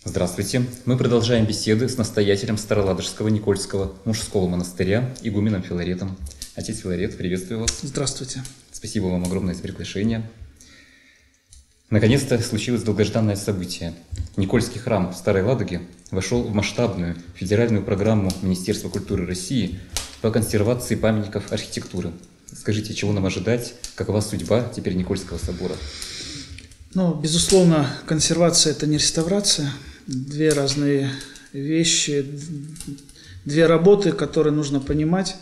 Здравствуйте! Мы продолжаем беседы с настоятелем Староладожского Никольского мужского монастыря, игуменом Филаретом. Отец Филарет, приветствую вас. Здравствуйте. Спасибо вам огромное за приглашение. Наконец-то случилось долгожданное событие. Никольский храм в Старой Ладоге вошел в масштабную федеральную программу Министерства культуры России по консервации памятников архитектуры. Скажите, чего нам ожидать? Какова судьба теперь Никольского собора? Безусловно, консервация – это не реставрация. Две разные вещи, две работы, которые нужно понимать.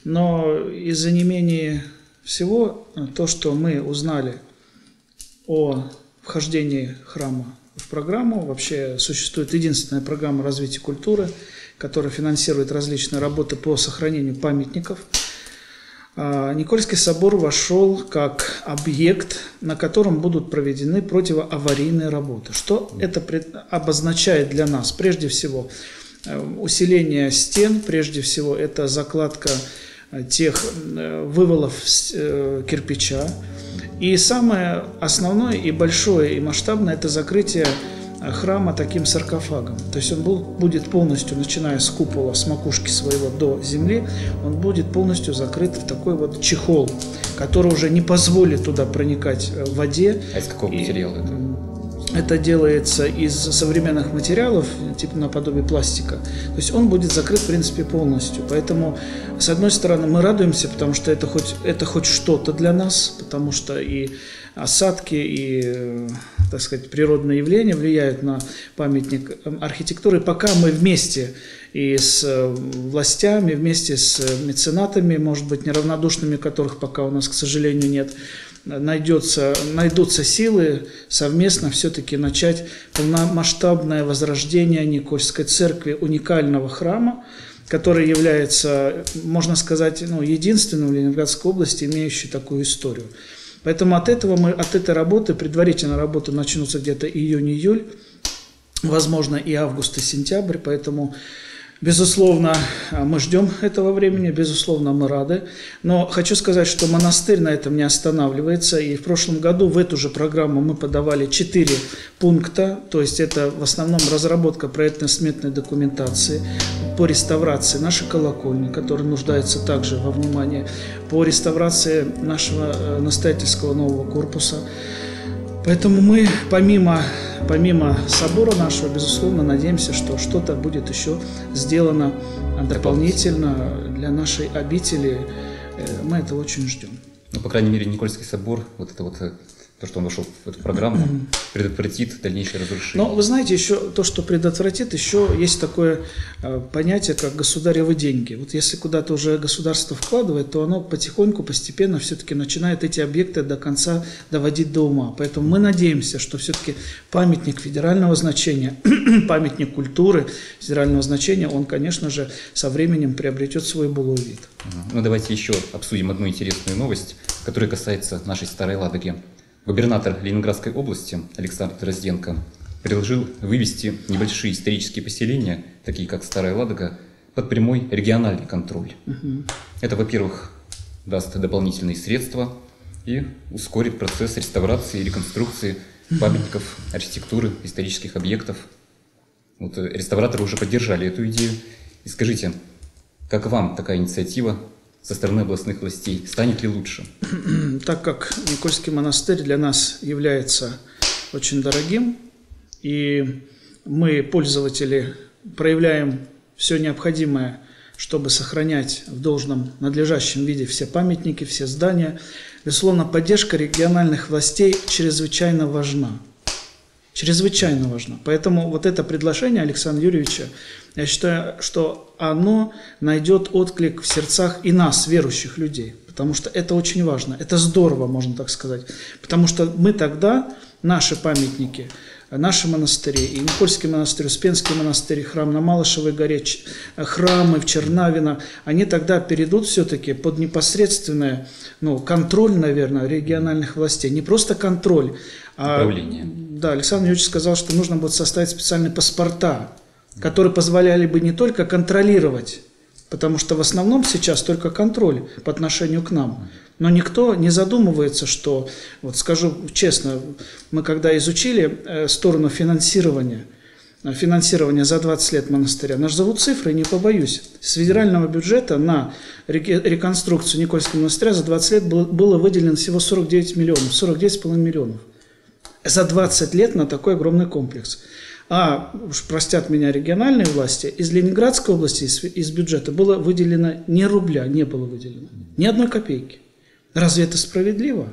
Но из-за не менее всего, то, что мы узнали о вхождении храма в программу, вообще существует единственная программа развития культуры, которая финансирует различные работы по сохранению памятников. Никольский собор вошел как объект, на котором будут проведены противоаварийные работы. Что это обозначает для нас? Прежде всего, усиление стен, прежде всего, это закладка тех вывалов кирпича. И самое основное и большое и масштабное – это закрытие храма таким саркофагом. То есть он будет полностью, начиная с купола, с макушки своего до земли, он будет полностью закрыт в такой вот чехол, который уже не позволит туда проникать воде. А из какого материала это? Это делается из современных материалов, типа наподобие пластика. То есть он будет закрыт, в принципе, полностью. Поэтому, с одной стороны, мы радуемся, потому что это хоть что-то для нас, потому что и осадки, и, так сказать, природные явления влияют на памятник архитектуры. И пока мы вместе и с властями, вместе с меценатами, может быть, неравнодушными, которых пока у нас, к сожалению, нет, найдутся силы совместно все-таки начать полномасштабное возрождение Никольской церкви, уникального храма, который является, можно сказать, единственным в Ленинградской области, имеющий такую историю. Поэтому от этой работы, предварительные работы начнутся где-то июнь-июль, возможно, и август, и сентябрь, поэтому, безусловно, мы ждем этого времени, безусловно, мы рады. Но хочу сказать, что монастырь на этом не останавливается. И в прошлом году в эту же программу мы подавали 4 пункта. То есть это в основном разработка проектно-сметной документации по реставрации нашей колокольни, которая нуждается также во внимании, по реставрации нашего настоятельского нового корпуса. Поэтому мы, помимо собора нашего, безусловно, надеемся, что что-то будет еще сделано дополнительно для нашей обители. Мы этого очень ждем. По крайней мере, Никольский собор, то, что он вошел в эту программу, предотвратит дальнейшее разрушение. Но вы знаете, еще то, что предотвратит, еще есть такое понятие, как государевы деньги. Вот если куда-то уже государство вкладывает, то оно потихоньку, постепенно все-таки начинает эти объекты до конца доводить до ума. Поэтому мы надеемся, что все-таки памятник федерального значения, памятник культуры федерального значения, он, конечно же, со временем приобретет свой былой вид. Давайте еще обсудим одну интересную новость, которая касается нашей Старой Ладоги. Губернатор Ленинградской области Александр Дрозденко предложил вывести небольшие исторические поселения, такие как Старая Ладога, под прямой региональный контроль. Это, во-первых, даст дополнительные средства и ускорит процесс реставрации и реконструкции памятников архитектуры, исторических объектов. Реставраторы уже поддержали эту идею. И скажите, как вам такая инициатива со стороны областных властей? Станет ли лучше? Так как Никольский монастырь для нас является очень дорогим, и мы, пользователи, проявляем все необходимое, чтобы сохранять в должном, надлежащем виде все памятники, все здания, безусловно, поддержка региональных властей чрезвычайно важна. Чрезвычайно важно. Поэтому это предложение Александра Юрьевича, я считаю, что оно найдет отклик в сердцах и нас, верующих людей. Потому что это очень важно. Это здорово, можно так сказать. Потому что мы тогда, наши памятники, наши монастыри, и Никольский монастырь, Успенский монастырь, храм на Малышевой горе, храмы в Чернавино, они тогда перейдут все-таки под непосредственный контроль, наверное, региональных властей. Не просто контроль, управление. Да, Александр Юрьевич сказал, что нужно будет составить специальные паспорта, которые позволяли бы не только контролировать, потому что в основном сейчас только контроль по отношению к нам. Но никто не задумывается, что, скажу честно, мы когда изучили сторону финансирования финансирования за 20 лет монастыря, назову цифры, не побоюсь. С федерального бюджета на реконструкцию Никольского монастыря за 20 лет было выделено всего 49 миллионов, 49,5 миллионов. За 20 лет на такой огромный комплекс. А, уж простят меня региональные власти, из Ленинградской области, из бюджета было выделено ни рубля, не было выделено, ни одной копейки. Разве это справедливо?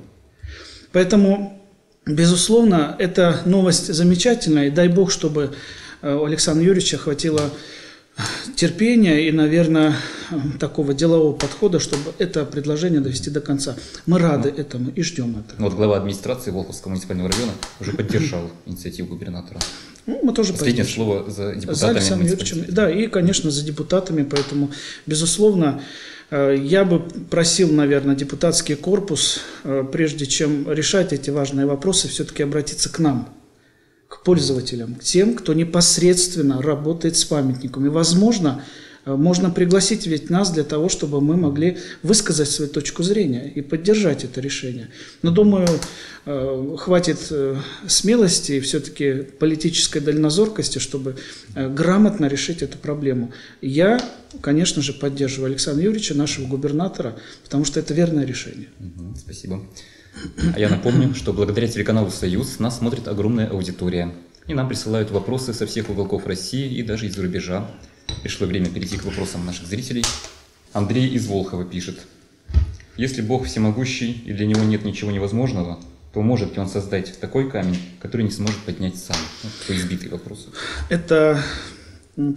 Поэтому, безусловно, эта новость замечательная, и дай Бог, чтобы у Александра Юрьевича хватило терпения и, наверное, такого делового подхода, чтобы это предложение довести до конца. Мы рады этому и ждем этого. Вот глава администрации Волховского муниципального района уже поддержал инициативу губернатора. Ну, мы тоже последнее слово за депутатами. За Юрьевичем, да, и, конечно, за депутатами. Поэтому, безусловно, я бы просил, наверное, депутатский корпус, прежде чем решать эти важные вопросы, все-таки обратиться к нам, к пользователям, к тем, кто непосредственно работает с памятником. И, возможно, можно пригласить ведь нас для того, чтобы мы могли высказать свою точку зрения и поддержать это решение. Но, думаю, хватит смелости и все-таки политической дальнозоркости, чтобы грамотно решить эту проблему. Я, конечно же, поддерживаю Александра Юрьевича, нашего губернатора, потому что это верное решение. Спасибо. А я напомню, что благодаря телеканалу «Союз» нас смотрит огромная аудитория. И нам присылают вопросы со всех уголков России и даже из-за рубежа. Пришло время перейти к вопросам наших зрителей. Андрей из Волхова пишет. Если Бог всемогущий и для Него нет ничего невозможного, то может ли Он создать такой камень, который не сможет поднять сам? Такой избитый вопрос. Это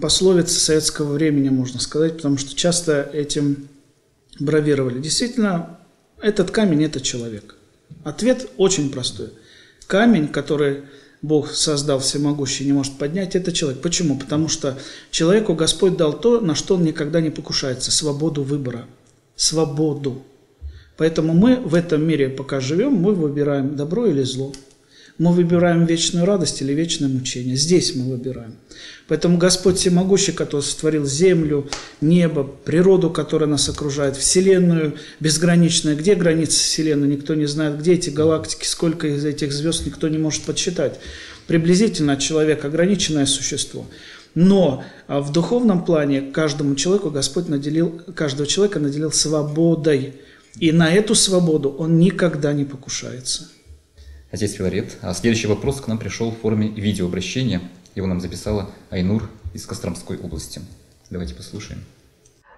пословица советского времени, можно сказать, потому что часто этим бравировали. Действительно, этот камень – это человек. Ответ очень простой. Камень, который Бог создал всемогущий, не может поднять, это человек. Почему? Потому что человеку Господь дал то, на что он никогда не покушается – свободу выбора. Свободу. Поэтому мы в этом мире, пока живем, мы выбираем добро или зло. Мы выбираем вечную радость или вечное мучение. Здесь мы выбираем. Поэтому Господь всемогущий, который сотворил землю, небо, природу, которая нас окружает, Вселенную безграничную. Где границы Вселенной, никто не знает. Где эти галактики, сколько из этих звезд, никто не может подсчитать. Приблизительно человек ограниченное существо. Но в духовном плане каждому человеку Господь каждого человека наделил свободой. И на эту свободу он никогда не покушается. Отец Филарет. А следующий вопрос к нам пришел в форме видеообращения. Его нам записала Айнур из Костромской области. Давайте послушаем.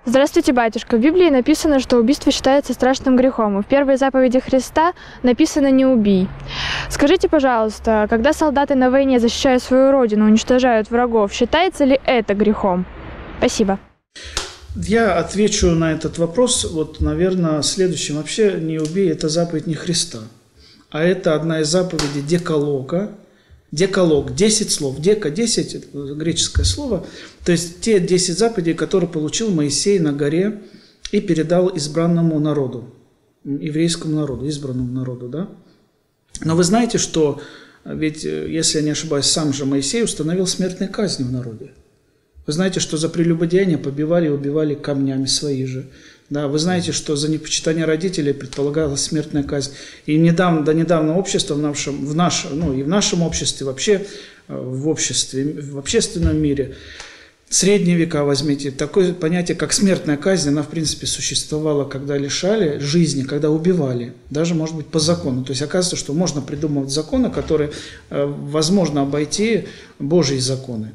Здравствуйте, батюшка. В Библии написано, что убийство считается страшным грехом. И в первой заповеди Христа написано «не убий». Скажите, пожалуйста, когда солдаты на войне, защищая свою родину, уничтожают врагов, считается ли это грехом? Спасибо. Я отвечу на этот вопрос, наверное, следующим. Вообще, «не убей» – это заповедь не Христа, а это одна из заповедей Декалога. Декалог, 10 слов. Дека, 10 – это греческое слово. То есть те 10 заповедей, которые получил Моисей на горе и передал избранному народу, еврейскому народу, избранному народу. Да? Но вы знаете, что, ведь, если я не ошибаюсь, сам же Моисей установил смертные казни в народе. Вы знаете, что за прелюбодеяние побивали и убивали камнями свои же. Да, вы знаете, что за непочитание родителей предполагалась смертная казнь. И до недавнего общества, в нашем обществе, вообще в общественном мире, средние века возьмите, такое понятие, как смертная казнь, она в принципе существовала, когда лишали жизни, когда убивали, даже, может быть, по закону. То есть оказывается, что можно придумывать законы, которые возможно обойти Божьи законы.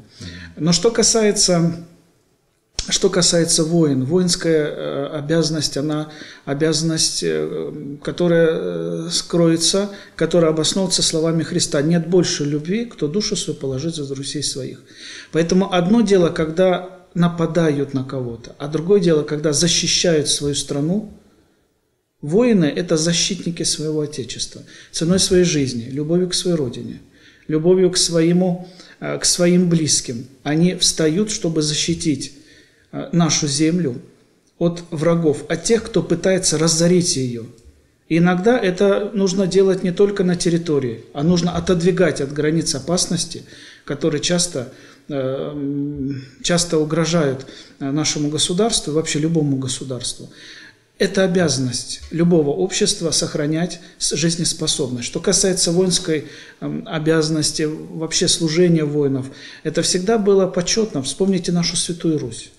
Но что касается войн, воинская обязанность, она обязанность, которая скроется, которая обосновывается словами Христа. Нет больше любви, кто душу свою положит за друзей своих. Поэтому одно дело, когда нападают на кого-то, а другое дело, когда защищают свою страну. Воины – это защитники своего Отечества, ценой своей жизни, любовью к своей родине, любовью к своим близким. Они встают, чтобы защитить нашу землю от врагов, от тех, кто пытается разорить ее. И иногда это нужно делать не только на территории, а нужно отодвигать от границ опасности, которые часто угрожают нашему государству и вообще любому государству. это обязанность любого общества сохранять жизнеспособность. Что касается воинской обязанности, вообще служения воинов, это всегда было почетно. Вспомните нашу Святую Русь.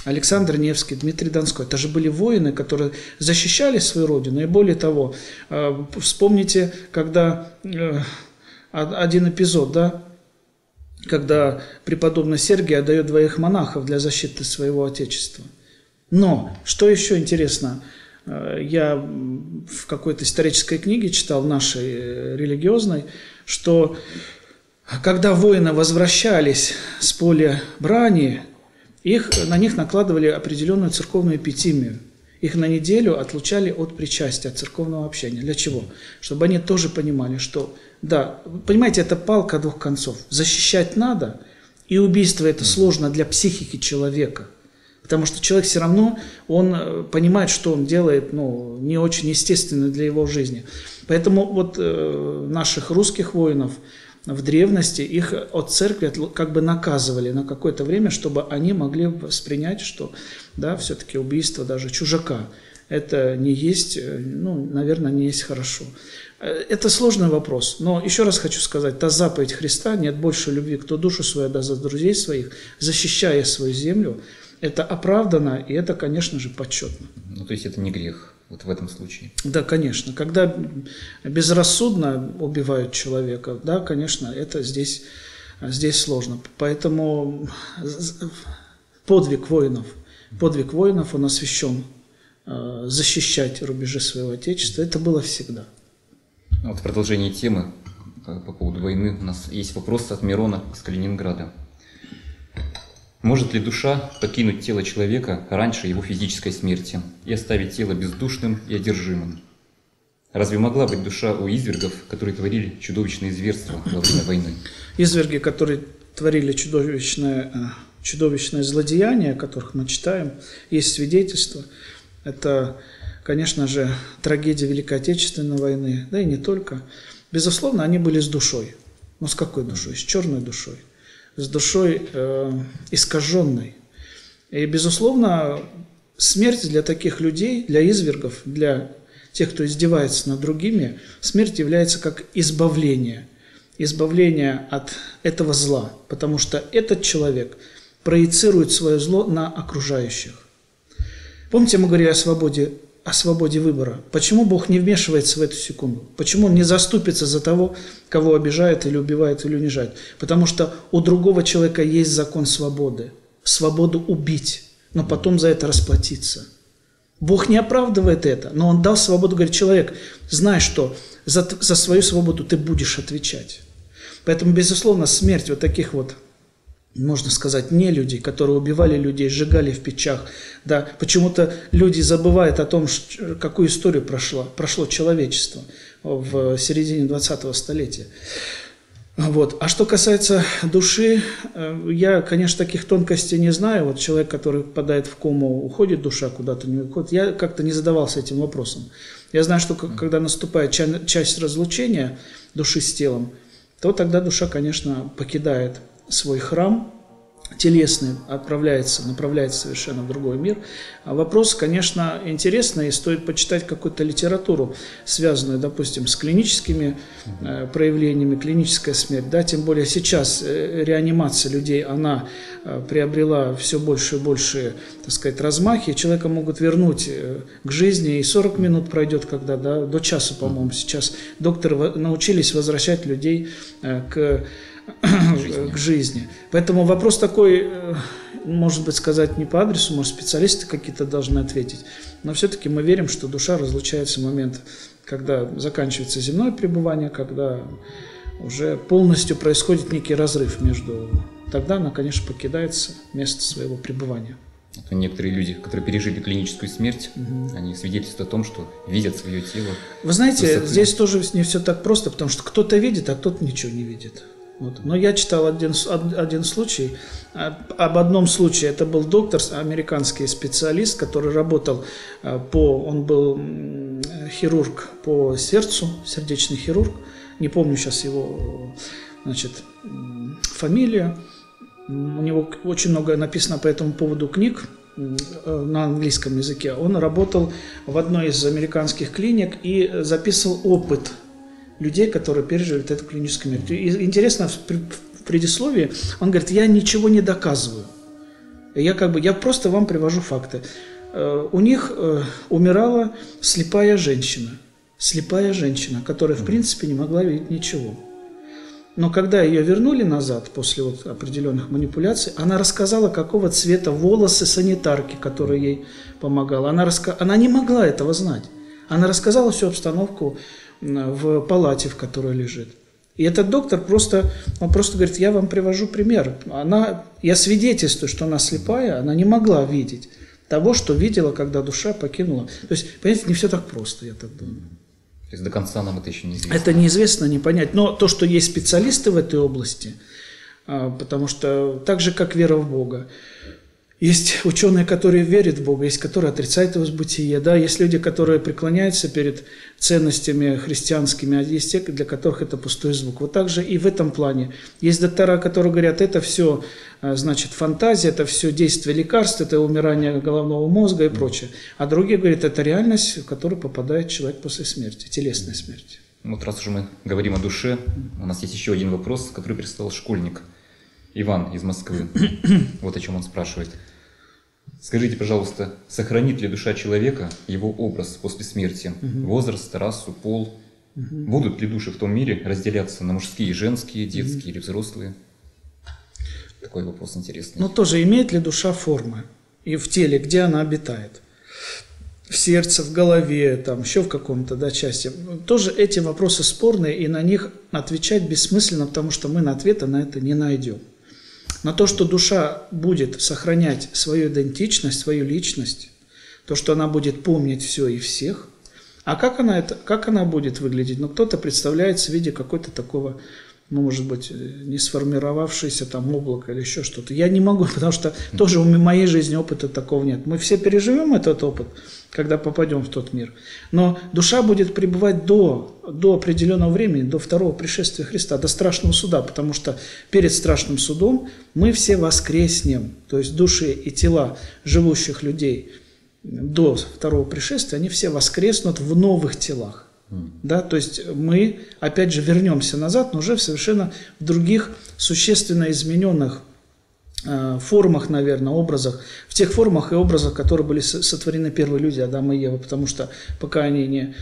Александр Невский, Дмитрий Донской. Это же были воины, которые защищали свою родину. И более того, вспомните, когда один эпизод, да, когда преподобный Сергий отдает 2 монахов для защиты своего отечества. Но, что еще интересно, я в какой-то исторической книге читал, нашей религиозной, что когда воины возвращались с поля брани, на них накладывали определенную церковную эпитимию. Их на неделю отлучали от причастия, от церковного общения. Для чего? Чтобы они тоже понимали, что, да, понимаете, это палка 2 концов. Защищать надо, и убийство это сложно для психики человека. Потому что человек все равно, он понимает, что он делает, не очень естественно для его жизни. Поэтому вот наших русских воинов в древности, их от церкви как бы наказывали на какое-то время, чтобы они могли воспринять, что, да, все-таки убийство даже чужака, это не есть, наверное, не есть хорошо. Это сложный вопрос, но еще раз хочу сказать, та заповедь Христа: нет больше любви, кто душу свою отдаст за друзей своих, защищая свою землю, это оправдано, и это, конечно же, почетно. То есть это не грех вот в этом случае? Да, конечно. Когда безрассудно убивают человека, да, конечно, это здесь сложно. Поэтому подвиг воинов, он освящен защищать рубежи своего Отечества. Это было всегда. Вот в продолжении темы по поводу войны у нас есть вопрос от Мирона из Калининграда. Может ли душа покинуть тело человека раньше его физической смерти и оставить тело бездушным и одержимым? Разве могла быть душа у извергов, которые творили чудовищные зверства во время войны? Изверги, которые творили чудовищное злодеяние, о которых мы читаем, есть свидетельства. Это, конечно же, трагедия Великой Отечественной войны, да и не только. Безусловно, они были с душой. Но с какой душой? С черной душой. С душой искаженной. И, безусловно, смерть для таких людей, для извергов, для тех, кто издевается над другими, смерть является как избавление. Избавление от этого зла, потому что этот человек проецирует свое зло на окружающих. Помните, мы говорили о свободе выбора. Почему Бог не вмешивается в эту секунду? Почему Он не заступится за того, кого обижает или убивает или унижает? Потому что у другого человека есть закон свободы. Свободу убить, но потом за это расплатиться. Бог не оправдывает это, но Он дал свободу, говорит: человек, знай, что за свою свободу ты будешь отвечать. Поэтому, безусловно, смерть вот таких вот, можно сказать, не людей, которые убивали людей, сжигали в печах. Да, почему-то люди забывают о том, какую историю прошло человечество в середине 20-го столетия. Вот. А что касается души, я, конечно, таких тонкостей не знаю. Вот человек, который попадает в кому, уходит душа куда-то, не уходит. Я как-то не задавался этим вопросом. Я знаю, что когда наступает часть разлучения души с телом, то тогда душа, конечно, покидает свой храм телесный, направляется совершенно в другой мир. А вопрос, конечно, интересный, и стоит почитать какую-то литературу, связанную, допустим, с клиническими проявлениями, клиническая смерть. Да, тем более сейчас реанимация людей, она приобрела все больше и больше, так сказать, размахи. Человека могут вернуть к жизни, и 40 минут пройдет, когда, да, до часа, по-моему, сейчас докторы научились возвращать людей к жизни. Поэтому вопрос такой, может быть, сказать не по адресу, может, специалисты какие-то должны ответить. Но все-таки мы верим, что душа разлучается в момент, когда заканчивается земное пребывание, когда уже полностью происходит некий разрыв между... Тогда она, конечно, покидает место своего пребывания. Это некоторые люди, которые пережили клиническую смерть, они свидетельствуют о том, что видят свое тело. Вы знаете, здесь тоже не все так просто, потому что кто-то видит, а кто-то ничего не видит. Вот. Но я читал один случай, об одном случае, это был доктор, американский специалист, который работал он был хирург по сердцу, сердечный хирург, не помню сейчас его, фамилию, у него очень много написано по этому поводу книг, на английском языке. Он работал в одной из американских клиник и записывал опыт людей, которые пережили эту клиническую смерть. И интересно, в предисловии он говорит: я ничего не доказываю. Я просто вам привожу факты. У них умирала слепая женщина, которая в принципе не могла видеть ничего. Но когда ее вернули назад после вот определенных манипуляций, она рассказала, какого цвета волосы санитарки, которая ей помогала. Она не могла этого знать. Она рассказала всю обстановку в палате, в которой лежит. И этот доктор просто говорит: я вам привожу пример. Я свидетельствую, что она слепая, она не могла видеть того, что видела, когда душа покинула. То есть, понимаете, не все так просто, я так думаю. То есть до конца нам это еще неизвестно. Это неизвестно, не понять. Но то, что есть специалисты в этой области, потому что так же, как вера в Бога, есть ученые, которые верят в Бога, есть которые отрицают его бытие, да, есть люди, которые преклоняются перед ценностями христианскими, а есть те, для которых это пустой звук. Вот так же и в этом плане. Есть доктора, которые говорят: это все, значит, фантазия, это все действие лекарств, это умирание головного мозга и прочее. А другие говорят: это реальность, в которую попадает человек после смерти, телесной смерти. Вот раз уже мы говорим о душе, у нас есть еще один вопрос, который прислал школьник Иван из Москвы. Вот о чем он спрашивает. Скажите, пожалуйста, сохранит ли душа человека его образ после смерти? Возраст, расу, пол? Будут ли души в том мире разделяться на мужские, женские, детские или взрослые? Такой вопрос интересный. Но тоже имеет ли душа формы? И в теле, где она обитает? В сердце, в голове, там, еще в каком-то части. Тоже эти вопросы спорные, и на них отвечать бессмысленно, потому что мы ответа на это не найдем. На то, что душа будет сохранять свою идентичность, свою личность, то, что она будет помнить все и всех. А как она будет выглядеть? Ну, кто-то представляется в виде какой-то такого, ну, может быть, не сформировавшееся там облако или еще что-то. Я не могу, потому что тоже в моей жизни опыта такого нет. Мы все переживем этот опыт, когда попадем в тот мир. Но душа будет пребывать до определенного времени, до второго пришествия Христа, до страшного суда, потому что перед страшным судом мы все воскреснем. То есть души и тела живущих людей до второго пришествия, они все воскреснут в новых телах. Да, то есть мы, опять же, вернемся назад, но уже совершенно в других существенно измененных формах, наверное, образах, в тех формах и образах, которые были сотворены первые люди, Адам и Ева, потому что пока они не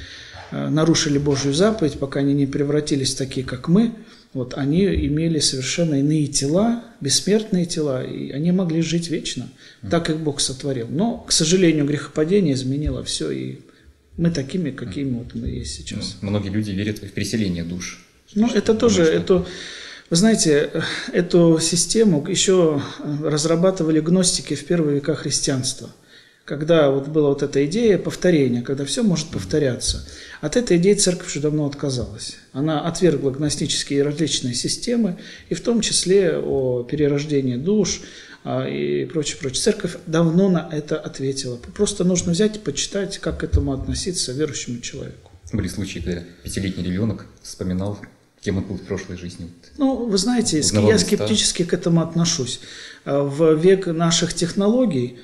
нарушили Божью заповедь, пока они не превратились в такие, как мы, вот, они имели совершенно иные тела, бессмертные тела, и они могли жить вечно, так как Бог сотворил. Но, к сожалению, грехопадение изменило все, и мы такими, какими вот мы есть сейчас. Многие люди верят в переселение душ. Ну, это тоже, вы знаете, эту систему еще разрабатывали гностики в первые века христианства, когда вот была вот эта идея повторения, когда все может повторяться. От этой идеи церковь уже давно отказалась. Она отвергла гностические различные системы, и в том числе о перерождении душ, и прочее. Церковь давно на это ответила. Просто нужно взять и почитать, как к этому относиться верующему человеку. Были случаи, когда 5-летний ребенок вспоминал, кем он был в прошлой жизни. Ну, вы знаете, я скептически к этому отношусь. В век наших технологий,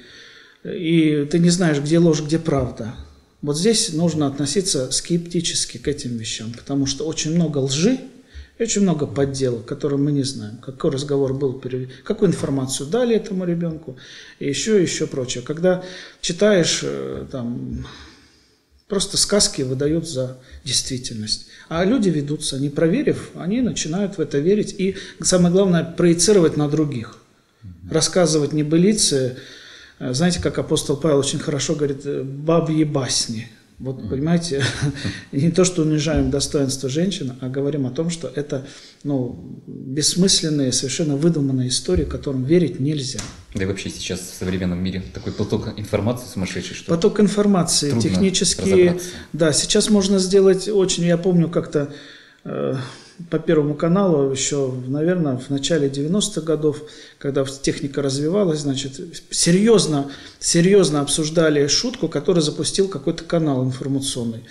и ты не знаешь, где ложь, где правда. Вот здесь нужно относиться скептически к этим вещам, потому что очень много лжи, и очень много подделок, которые мы не знаем. Какой разговор был, какую информацию дали этому ребенку, и еще прочее. Когда читаешь, там, просто сказки выдают за действительность. А люди ведутся, не проверив, они начинают в это верить. И самое главное, проецировать на других. Рассказывать небылицы. Знаете, как апостол Павел очень хорошо говорит, бабьи басни. Вот, понимаете, не то, что унижаем достоинство женщин, а говорим о том, что это, бессмысленные, совершенно выдуманные истории, которым верить нельзя. Да и вообще сейчас в современном мире такой поток информации сумасшедший, что поток информации, технически, да, сейчас можно сделать очень, я помню как-то по Первому каналу еще, наверное, в начале 90-х годов, когда техника развивалась, значит, серьезно обсуждали шутку, которую запустил какой-то канал информационный.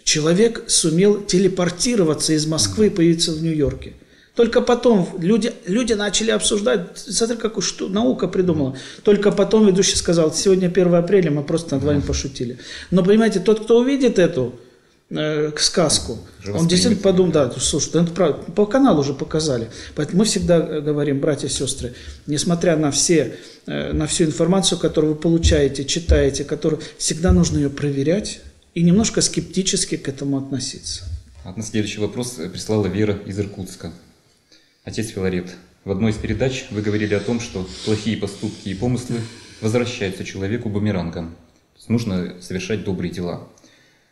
Человек сумел телепортироваться из Москвы и появиться в Нью-Йорке. Только потом люди начали обсуждать, смотри, какую наука придумала. Только потом ведущий сказал, сегодня 1 апреля, мы просто над вами пошутили. Но понимаете, тот, кто увидит эту сказку, он действительно подумает, да, слушай, это правда, по каналу уже показали. Поэтому мы всегда говорим, братья и сестры, несмотря на всю информацию, которую вы получаете, читаете, которую всегда нужно ее проверять и немножко скептически к этому относиться. На следующий вопрос прислала Вера из Иркутска. Отец Филарет, в одной из передач вы говорили о том, что плохие поступки и помыслы возвращаются человеку бумерангом. Нужно совершать добрые дела.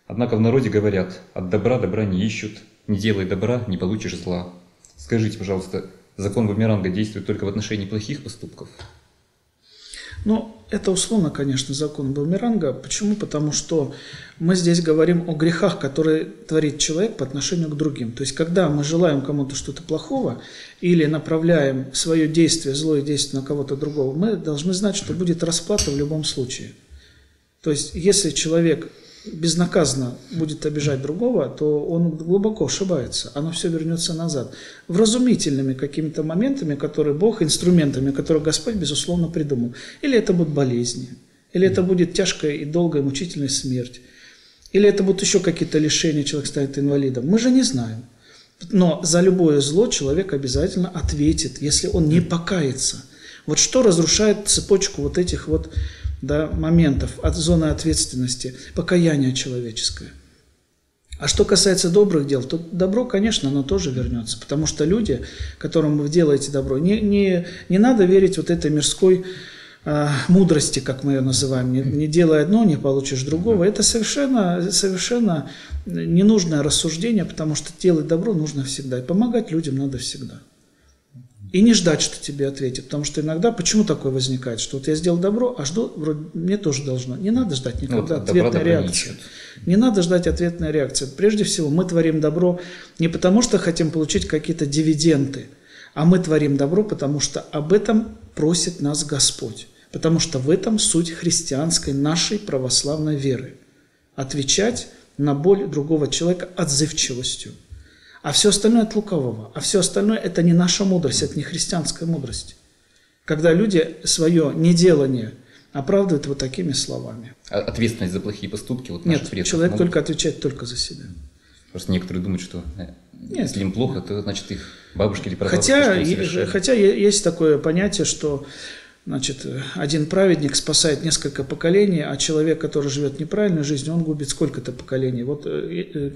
Однако в народе говорят, от добра добра не ищут, не делай добра, не получишь зла. Скажите, пожалуйста, закон бумеранга действует только в отношении плохих поступков? Ну, это условно, конечно, закон бумеранга. Почему? Потому что мы здесь говорим о грехах, которые творит человек по отношению к другим. То есть, когда мы желаем кому-то что-то плохого или направляем свое действие, злое действие на кого-то другого, мы должны знать, что будет расплата в любом случае. То есть, если человек безнаказанно будет обижать другого, то он глубоко ошибается, оно все вернется назад. Вразумительными какими-то моментами, которые Бог, инструментами, которые Господь, безусловно, придумал. Или это будут болезни, или это будет тяжкая и долгая мучительная смерть, или это будут еще какие-то лишения, человек станет инвалидом. Мы же не знаем. Но за любое зло человек обязательно ответит, если он не покается. Вот что разрушает цепочку вот этих вот моментов от зоны ответственности, покаяние человеческое. А что касается добрых дел, то добро, конечно, оно тоже вернется, потому что люди, которым вы делаете добро, не надо верить вот этой мирской мудрости, как мы ее называем, не делай одно, не получишь другого. Это совершенно ненужное рассуждение, потому что делать добро нужно всегда, и помогать людям надо всегда. И не ждать, что тебе ответят. Потому что иногда, почему такое возникает, что вот я сделал добро, а жду, вроде мне тоже должно. Не надо ждать никогда ответной реакции. Не надо ждать ответной реакции. Прежде всего, мы творим добро не потому, что хотим получить какие-то дивиденды, а мы творим добро, потому что об этом просит нас Господь. Потому что в этом суть христианской, нашей православной веры. Отвечать на боль другого человека отзывчивостью. А все остальное от лукавого. А все остальное это не наша мудрость, это не христианская мудрость. Когда люди свое неделание оправдывают вот такими словами. Ответственность за плохие поступки? Вот нет, человек только отвечает только за себя. Просто некоторые думают, что если им плохо, то значит их бабушки или прабабушки. Хотя есть такое понятие, что один праведник спасает несколько поколений, а человек, который живет неправильной жизнью, он губит сколько-то поколений. Вот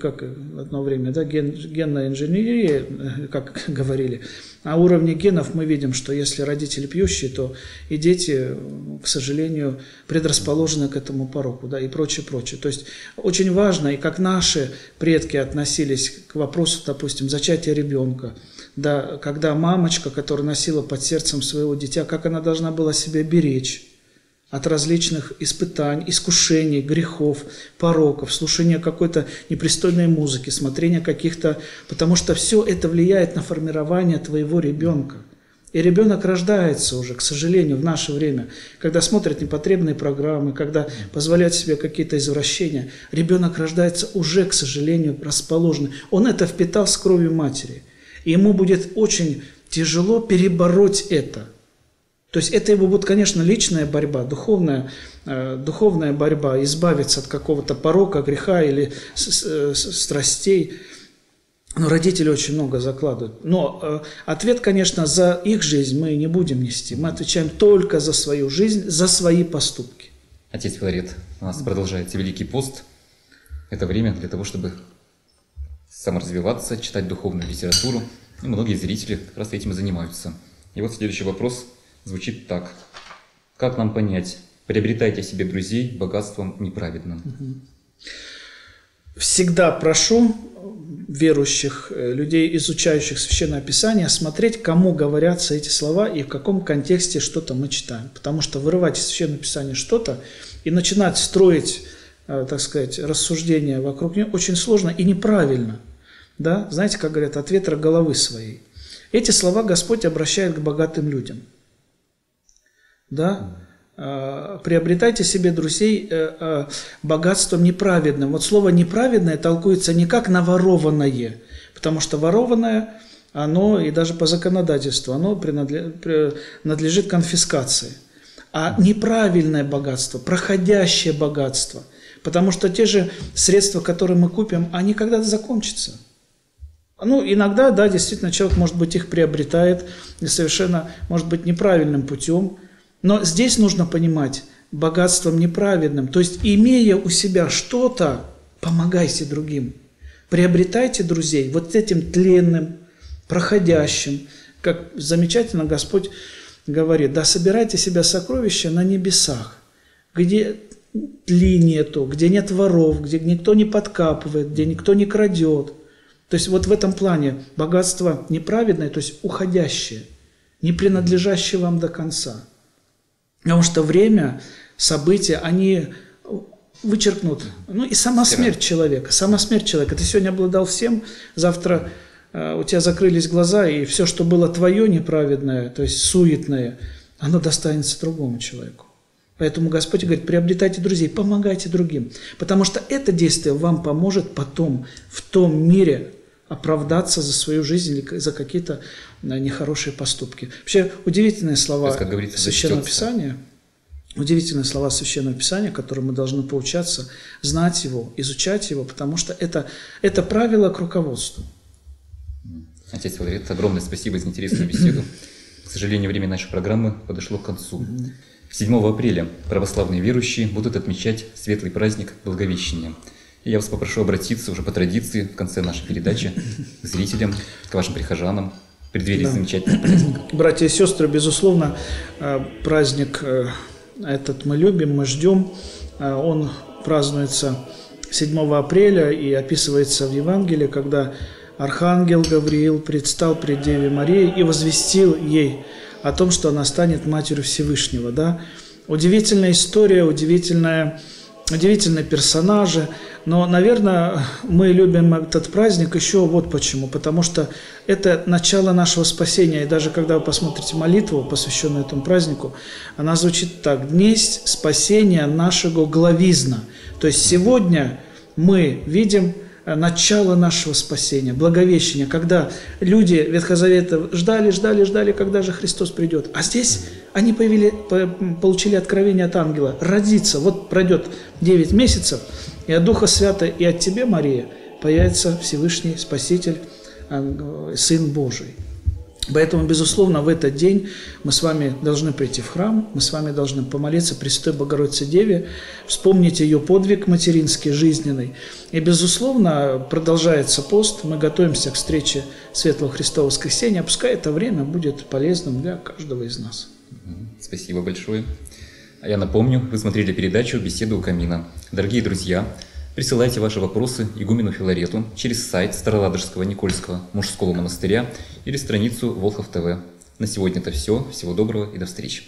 как одно время, генная инженерия, как говорили, на уровне генов мы видим, что если родители пьющие, то и дети, к сожалению, предрасположены к этому пороку, и прочее, прочее. То есть очень важно, и как наши предки относились к вопросу, допустим, зачатия ребенка, когда мамочка, которая носила под сердцем своего дитя, как она должна была себя беречь от различных испытаний, искушений, грехов, пороков, слушания какой-то непристойной музыки, смотрения каких-то... Потому что все это влияет на формирование твоего ребенка. И ребенок рождается уже, к сожалению, в наше время, когда смотрит непотребные программы, когда позволяет себе какие-то извращения. Ребенок рождается уже, к сожалению, расположенный. Он это впитал с кровью матери. И ему будет очень тяжело перебороть это. То есть это его будет, конечно, личная борьба, духовная борьба, избавиться от какого-то порока, греха или страстей. Но родители очень много закладывают. Но ответ, конечно, за их жизнь мы не будем нести. Мы отвечаем только за свою жизнь, за свои поступки. Отец Филарет, у нас продолжается Великий пост. Это время для того, чтобы саморазвиваться, читать духовную литературу. И многие зрители как раз этим и занимаются. И вот следующий вопрос звучит так. Как нам понять, приобретайте себе друзей богатством неправедным? Всегда прошу верующих, людей, изучающих Священное Писание, смотреть, кому говорятся эти слова и в каком контексте что-то мы читаем. Потому что вырывать из Священного Писания что-то и начинать строить, так сказать, рассуждения вокруг него очень сложно и неправильно. Да? Знаете, как говорят, от ветра головы своей. Эти слова Господь обращает к богатым людям. Да? Приобретайте себе друзей богатством неправедным. Вот слово неправедное толкуется не как наворованное, потому что ворованное оно и даже по законодательству, оно принадлежит конфискации. А неправильное богатство, проходящее богатство, потому что те же средства, которые мы купим, они когда-то закончатся. Ну, иногда, да, действительно, человек, может быть, их приобретает и совершенно, может быть, неправильным путем. Но здесь нужно понимать, богатством неправедным, то есть, имея у себя что-то, помогайте другим. Приобретайте друзей вот этим тленным, проходящим. Как замечательно Господь говорит, да собирайте себе сокровища на небесах, где тли нету, где нет воров, где никто не подкапывает, где никто не крадет. То есть вот в этом плане богатство неправедное, то есть уходящее, не принадлежащее вам до конца. Потому что время, события, они вычеркнут. Ну и сама смерть человека. Ты сегодня обладал всем, завтра у тебя закрылись глаза, и все, что было твое неправедное, то есть суетное, оно достанется другому человеку. Поэтому Господь говорит, приобретайте друзей, помогайте другим. Потому что это действие вам поможет потом в том мире оправдаться за свою жизнь или за какие-то нехорошие поступки. Вообще удивительные слова Священного Писания. Удивительные слова Священного Писания, которым мы должны поучаться, знать его, изучать его, потому что это правило к руководству. Отец Филарет, огромное спасибо за интересную беседу. К сожалению, время нашей программы подошло к концу. 7 апреля православные верующие будут отмечать светлый праздник Благовещения. И я вас попрошу обратиться уже по традиции в конце нашей передачи к зрителям, к вашим прихожанам, в преддверии замечательного праздника. Братья и сестры, безусловно, праздник этот мы любим, мы ждем. Он празднуется 7 апреля и описывается в Евангелии, когда архангел Гавриил предстал пред Деве Марии и возвестил ей о том, что она станет матерью Всевышнего. Да? Удивительная история, удивительные персонажи. Но, наверное, мы любим этот праздник еще вот почему. Потому что это начало нашего спасения. И даже когда вы посмотрите молитву, посвященную этому празднику, она звучит так. «Днесь спасения нашего главизна». То есть сегодня мы видим начало нашего спасения, Благовещения, когда люди Ветхого Завета ждали, когда же Христос придет. А здесь они получили откровение от ангела. Родиться, вот пройдет 9 месяцев, и от Духа Святого, и от тебя, Мария, появится Всевышний Спаситель, Сын Божий. Поэтому, безусловно, в этот день мы с вами должны прийти в храм, мы с вами должны помолиться Пресвятой Богородице Деве, вспомнить ее подвиг материнский, жизненный. И, безусловно, продолжается пост, мы готовимся к встрече Светлого Христового Воскресения, пускай это время будет полезным для каждого из нас. Спасибо большое. А я напомню, вы смотрели передачу «Беседа у камина». Дорогие друзья, присылайте ваши вопросы игумену Филарету через сайт Староладожского Никольского мужского монастыря или страницу Волхов ТВ. На сегодня это все. Всего доброго и до встречи.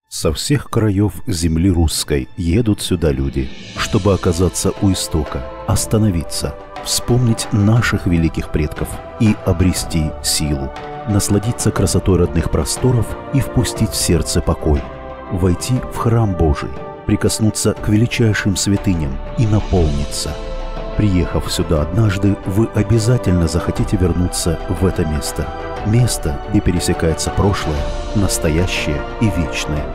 Со всех краев земли русской едут сюда люди, чтобы оказаться у истока, остановиться, вспомнить наших великих предков и обрести силу, насладиться красотой родных просторов и впустить в сердце покой, войти в храм Божий, прикоснуться к величайшим святыням и наполниться. Приехав сюда однажды, вы обязательно захотите вернуться в это место. Место, где пересекается прошлое, настоящее и вечное.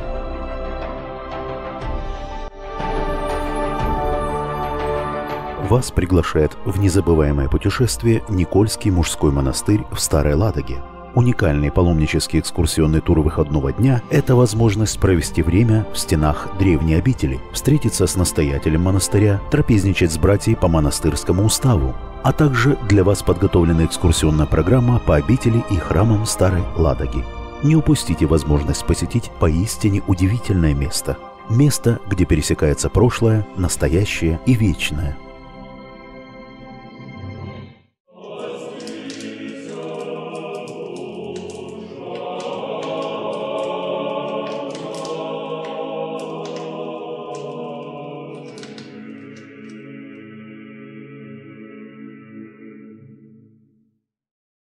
Вас приглашает в незабываемое путешествие Никольский мужской монастырь в Старой Ладоге. Уникальный паломнический экскурсионный тур выходного дня – это возможность провести время в стенах древней обители, встретиться с настоятелем монастыря, трапезничать с братьями по монастырскому уставу, а также для вас подготовлена экскурсионная программа по обители и храмам Старой Ладоги. Не упустите возможность посетить поистине удивительное место. Место, где пересекается прошлое, настоящее и вечное.